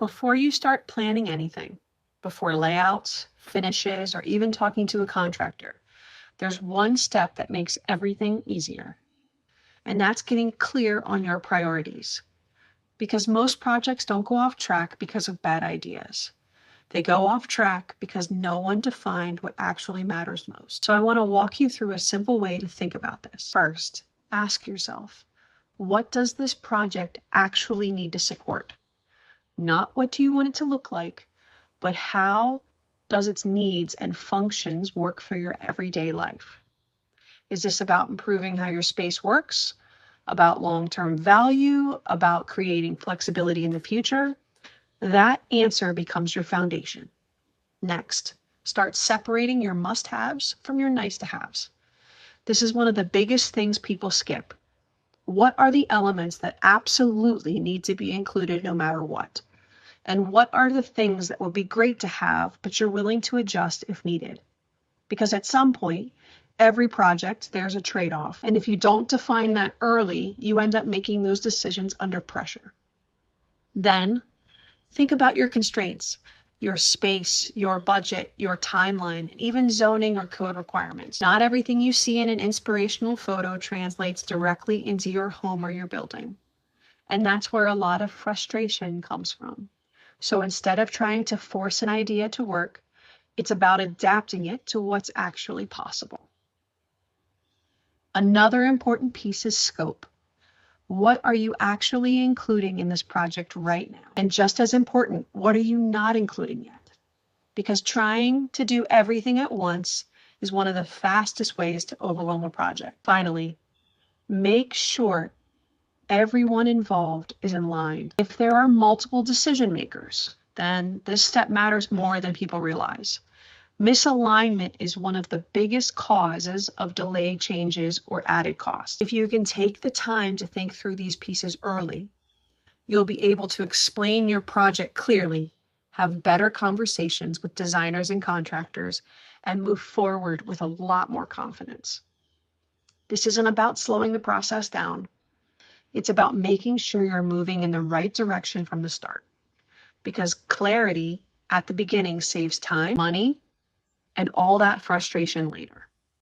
Before you start planning anything, before layouts, finishes, or even talking to a contractor, there's one step that makes everything easier, and that's getting clear on your priorities. Because most projects don't go off track because of bad ideas. They go off track because no one defined what actually matters most. So I want to walk you through a simple way to think about this. First, ask yourself, what does this project actually need to support? Not what do you want it to look like, but how does its needs and functions work for your everyday life? Is this about improving how your space works? About long-term value? About creating flexibility in the future? That answer becomes your foundation. Next, start separating your must-haves from your nice-to-haves. This is one of the biggest things people skip. What are the elements that absolutely need to be included no matter what? And what are the things that would be great to have, but you're willing to adjust if needed? Because at some point, every project, there's a trade-off. And if you don't define that early, you end up making those decisions under pressure. Then, think about your constraints, your space, your budget, your timeline, and even zoning or code requirements. Not everything you see in an inspirational photo translates directly into your home or your building. And that's where a lot of frustration comes from. So instead of trying to force an idea to work, it's about adapting it to what's actually possible. Another important piece is scope. What are you actually including in this project right now? And just as important, what are you not including yet? Because trying to do everything at once is one of the fastest ways to overwhelm a project. Finally, make sure everyone involved is in line. If there are multiple decision makers, then this step matters more than people realize. Misalignment is one of the biggest causes of delayed changes or added costs. If you can take the time to think through these pieces early, you'll be able to explain your project clearly, have better conversations with designers and contractors, and move forward with a lot more confidence. This isn't about slowing the process down. It's about making sure you're moving in the right direction from the start. Because clarity at the beginning saves time, money, and all that frustration later.